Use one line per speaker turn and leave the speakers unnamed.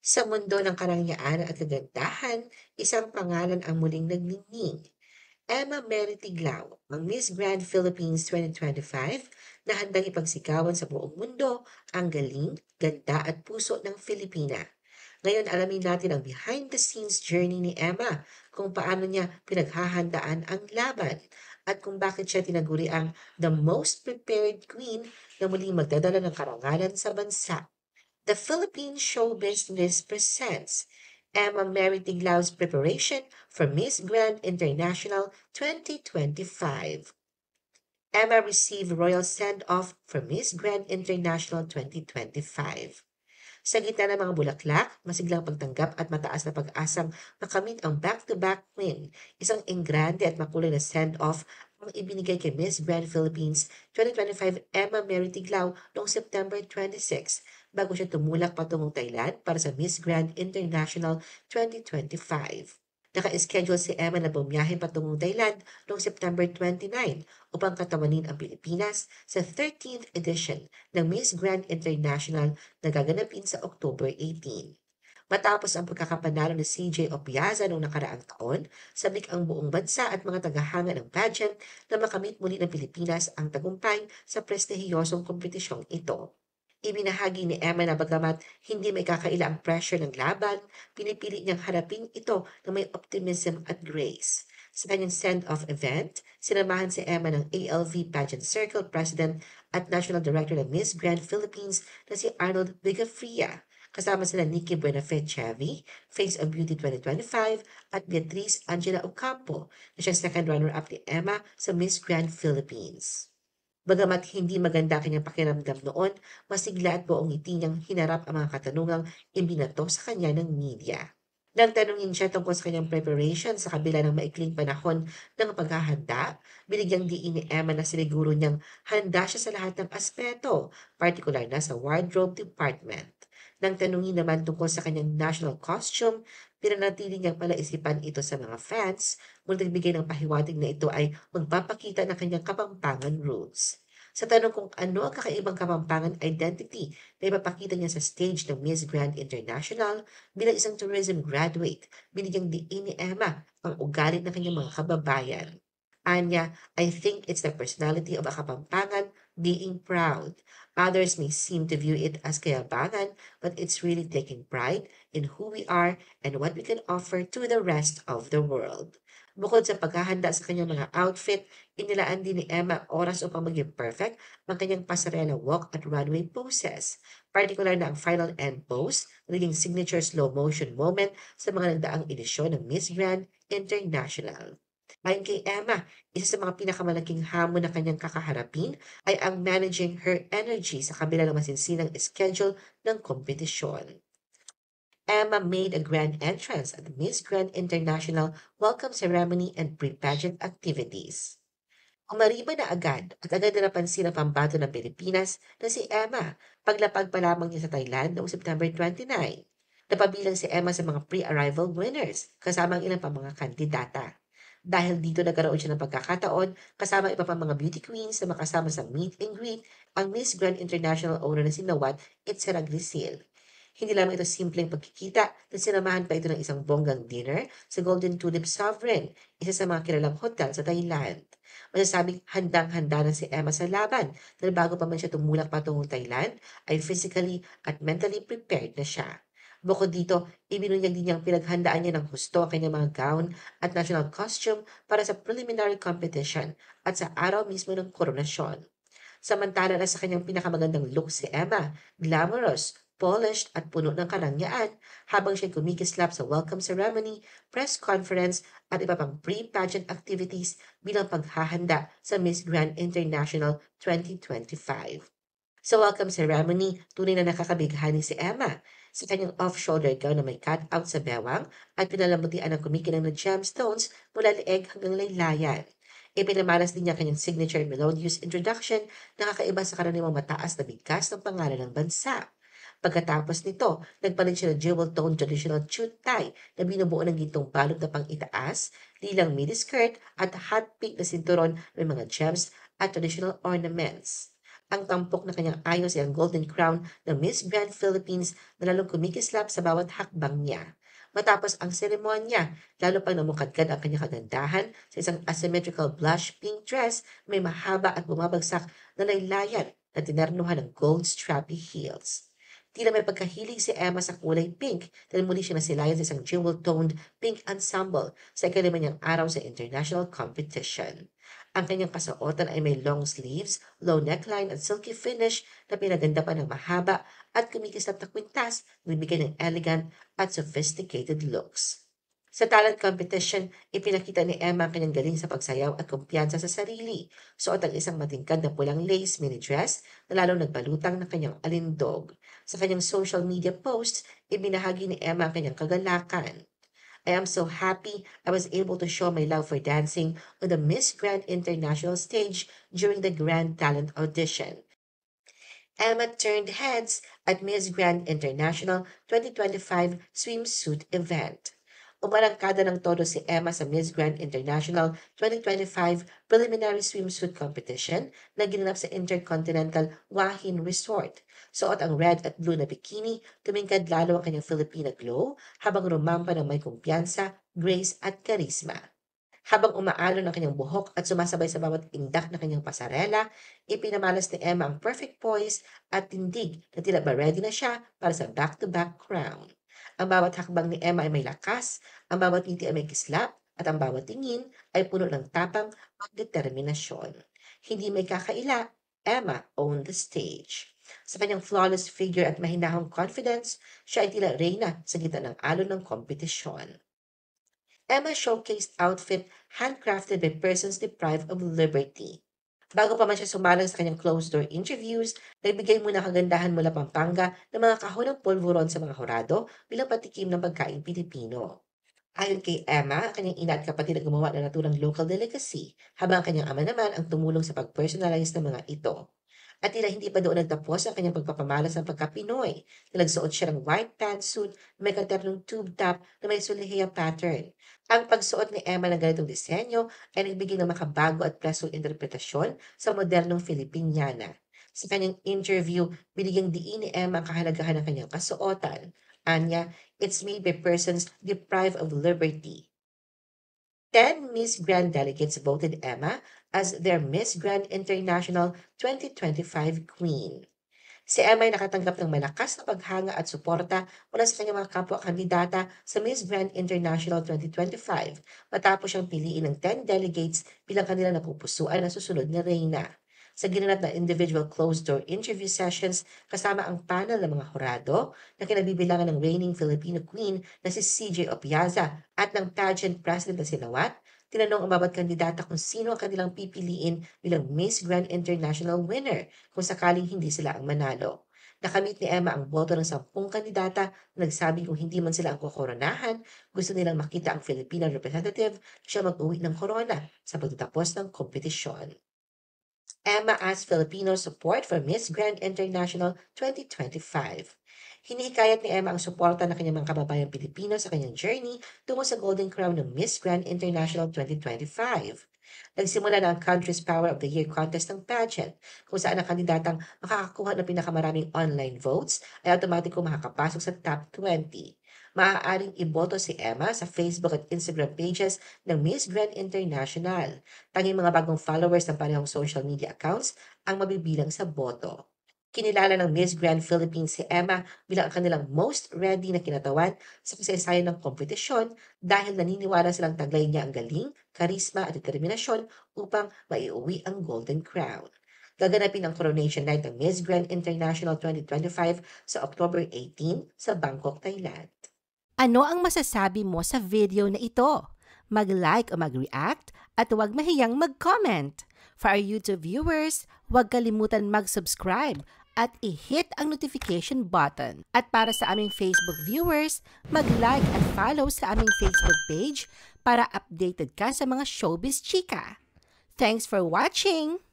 Sa mundo ng karangyaan at kagandahan, isang pangalan ang muling nagningning. Emma Mary Tiglao, ang Miss Grand Philippines 2025 na handang ipagsigawan sa buong mundo ang galing, ganda at puso ng Filipina. Ngayon alamin natin ang behind-the-scenes journey ni Emma, kung paano niya pinaghahandaan ang laban, at kung bakit siya tinaguri ang the most prepared queen na muling magdadala ng karangalan sa bansa. The Philippine Show Business presents Emma Mary Tiglao's preparation for Miss Grand International 2025. Emma received royal send-off for Miss Grand International 2025. Sa gitna ng mga bulaklak, masiglang pagtanggap at mataas na pag-asang makamit ang back-to-back win, isang enggrande at makulay na send-off ang ibinigay kay Miss Grand Philippines 2025 Emma Mary Tiglao noong September 26 bago siya tumulak patungong Thailand para sa Miss Grand International 2025. Naka-schedule si Emma na bumiyahe patungong Thailand noong September 29 upang katawanin ang Pilipinas sa 13th edition ng Miss Grand International na gaganapin sa October 18. Matapos ang pagkakapanalo ni CJ Opiaza noong nakaraang taon, sabik ang buong bansa at mga tagahanga ng pageant na makamit muli ng Pilipinas ang tagumpay sa prestihiyosong kompetisyong ito. Ibinahagi ni Emma na bagamat hindi may kakaila ang pressure ng laban, pinipili niyang harapin ito na may optimism at grace. Sa kanyang send-off event, sinamahan si Emma ng ALV Pageant Circle President at National Director ng Miss Grand Philippines na si Arnold Vigafria. Kasama sila Nikki Buenafe-Chevy, Face of Beauty 2025, at Beatrice Angela Ocampo na siyang second runner-up ni Emma sa Miss Grand Philippines. Bagamat hindi maganda kanyang pakiramdam noon, masigla at buong ngiti niyang hinarap ang mga katanungang imbinato sa kanya ng media. Nang tanungin siya tungkol sa kanyang preparation sa kabila ng maikling panahon ng paghahanda, binigyang diin ni Emma na siniguro niyang handa siya sa lahat ng aspeto, partikular na sa wardrobe department. Nang tanungin naman tungkol sa kanyang national costume, pinanatili niyang palaisipan ito sa mga fans, ngunit nagbigay ng pahiwatig na ito ay magpapakita ng kanyang Kapampangan roots. Sa tanong kung ano ang kakaibang Kapampangan identity na ipapakita niya sa stage ng Miss Grand International bilang isang tourism graduate, binigyang diin ni Emma ang ugali ng kanyang mga kababayan. Anya, I think it's the personality of a Kapampangan being proud. Others may seem to view it as kayabangan, but it's really taking pride in who we are and what we can offer to the rest of the world. Bukod sa paghahanda sa kanyang mga outfit, inilaan din ni Emma oras upang maging perfect ang kanyang pasarela walk at runway poses. Particular na ang final end pose, naging signature slow motion moment sa mga nagdaang edisyon ng Miss Grand International. Ayon kay Emma, isa sa mga pinakamalaking hamon na kanyang kakaharapin ay ang managing her energy sa kabila ng masinsinang schedule ng kompetisyon. Emma made a grand entrance at the Miss Grand International welcome ceremony and pre-pageant activities. Umariba na agad at agad na napansin ang pambato ng Pilipinas na si Emma paglapag pa lamang niya sa Thailand noong September 29. Napabilang si Emma sa mga pre-arrival winners kasama ang ilang pang mga kandidata. Dahil dito nagkaroon siya ng pagkakataon kasama iba pang mga beauty queens na makasama sa meet and greet ang Miss Grand International owner na si Nawat Itzera Grisil. Hindi lamang ito simpleng pagkikita na sinamahan pa ito ng isang bonggang dinner sa Golden Tulip Sovereign, isa sa mga kilalang hotel sa Thailand. Masasabing handang-handa na si Emma sa laban dahil bago pa man siya tumulak patungong Thailand, ay physically at mentally prepared na siya. Bukod dito, ibinunyag din niyang pinaghandaan niya ng husto ang kanyang mga gown at national costume para sa preliminary competition at sa araw mismo ng koronasyon. Samantala na sa kanyang pinakamagandang look si Emma, glamorous, polished at puno ng karangyaan habang siya kumikislap sa welcome ceremony, press conference at iba pang pre-pageant activities bilang paghahanda sa Miss Grand International 2025. Sa welcome ceremony, tunay na nakakabighani si Emma sa kanyang off-shoulder gown na may cut-out sa bewang at pinalamutian ng kumikinang na gemstones mula leeg hanggang laylayan. Ipinamalas din niya kanyang signature melodious introduction na kakaiba sa karaniwang mataas na bigkas ng pangalan ng bansa. Pagkatapos nito, nagpalit siya ng jewel-tone traditional chute tie na binubuo ng gintong balot na pang-itaas, lilang midi-skirt at hot pink na sinturon may mga gems at traditional ornaments. Ang tampok na kanyang ayos ay ang Golden Crown ng Miss Grand Philippines na lalong kumikislap sa bawat hakbang niya. Matapos ang seremonya, lalo pang namukadkad ang kanyang kagandahan sa isang asymmetrical blush pink dress may mahaba at bumabagsak na laylayan na tinernuhan ng gold strappy heels. Tila may pagkahilig si Emma sa kulay pink dahil muli siya nasilayan sa isang jewel-toned pink ensemble sa ikalima niyang araw sa international competition. Ang kanyang kasuotan ay may long sleeves, low neckline at silky finish na pinaganda pa ng mahaba at kumikislap na kwintas na bibigyan ng elegant at sophisticated looks. Sa talent competition, ipinakita ni Emma ang kanyang galing sa pagsayaw at kumpiyansa sa sarili. Suot ang isang matingkad na pulang lace mini dress na lalong nagbalutang ng kanyang alindog. Sa kanyang social media posts, ibinahagi ni Emma ang kanyang kagalakan. I am so happy I was able to show my love for dancing on the Miss Grand International stage during the Grand Talent audition. Emma turned heads at Miss Grand International 2025 swimsuit event. Umarangkada ng todo si Emma sa Miss Grand International 2025 Preliminary Swimsuit Competition na ginanap sa Intercontinental Wahin Resort. Suot ang red at blue na bikini, tumingkad lalo ang kanyang Filipina glow habang rumampa ng may kumpiyansa, grace at karisma. Habang umaalon ang kanyang buhok at sumasabay sa bawat indak na kanyang pasarela, ipinamalas ni Emma ang perfect poise at tindig na tila ba ready na siya para sa back-to-back crown. Ang bawat hakbang ni Emma ay may lakas, ang bawat ngiti ay may kislap, at ang bawat tingin ay puno ng tapang at determinasyon. Hindi may kakaila, Emma owned the stage. Sa kanyang flawless figure at mahinahong confidence, siya ay tila reyna sa gitna ng alon ng kompetisyon. Emma showcased outfit handcrafted by persons deprived of liberty. Bago pa man siya sumalang sa kanyang closed-door interviews, nagbigay muna kagandahan mula Pampanga ng mga kahon ng polvoron sa mga hurado bilang patikim ng pagkain Pilipino. Ayon kay Emma, ang kanyang ina at kapatid ang gumawa ng naturang local delicacy, habang ang kanyang ama naman ang tumulong sa pag-personalize ng mga ito. At tila hindi pa doon nagtapos ang kanyang pagpapamalas ng pagka-Pinoy. Nagsuot siya ng white pantsuit na may katernong tube top na may sulihiyang pattern. Ang pagsuot ni Emma ng ganitong disenyo ay nagbigay ng makabago at presong interpretasyon sa modernong Filipiniana. Sa kanyang interview, binigyang diin ni Emma ang kahalagahan ng kanyang kasuotan. Anya, it's made by persons deprived of liberty. 10 Miss Grand delegates voted Emma as their Miss Grand International 2025 Queen. Si Emma ay nakatanggap ng malakas na paghanga at suporta mula sa kanyang mga kapwa-kandidata sa Miss Grand International 2025 matapos siyang piliin ng 10 delegates bilang kanilang napupusuan na susunod na reyna. Sa ginanap na individual closed-door interview sessions kasama ang panel ng mga hurado na kinabibilangan ng reigning Filipino Queen na si CJ Opiaza at ng pageant president na si Nawat, tinanong ang bawat kandidata kung sino ang kanilang pipiliin bilang Miss Grand International winner kung sakaling hindi sila ang manalo. Nakamit ni Emma ang boto ng 10 kandidata na nagsabing kung hindi man sila ang kukoronahan, gusto nilang makita ang Filipino representative na siya mag-uwi ng korona sa pagtatapos ng kompetisyon. Emma asked Filipino support for Miss Grand International 2025. Hinihikayat ni Emma ang suporta ng kanyang mga kababayang Pilipino sa kanyang journey tungo sa Golden Crown ng Miss Grand International 2025. Nagsimula na ang Country's Power of the Year contest ng pageant, kung saan ang kandidatang makakakuha ng pinakamaraming online votes ay automatiko makakapasok sa top 20. Maaaring iboto si Emma sa Facebook at Instagram pages ng Miss Grand International. Tanging mga bagong followers ng parehong social media accounts ang mabibilang sa boto. Kinilala ng Miss Grand Philippines si Emma bilang ang kanilang most ready na kinatawan sa kasaysayan ng kompetisyon dahil naniniwala silang taglay niya ang galing, karisma at determinasyon upang maiuwi ang Golden Crown. Gaganapin ang Coronation Night ng Miss Grand International 2025 sa October 18 sa Bangkok, Thailand.
Ano ang masasabi mo sa video na ito? Mag-like o mag-react at huwag mahiyang mag-comment. For our YouTube viewers, huwag kalimutan mag-subscribe at i-hit ang notification button. At para sa aming Facebook viewers, mag-like at follow sa aming Facebook page para updated ka sa mga showbiz chika. Thanks for watching!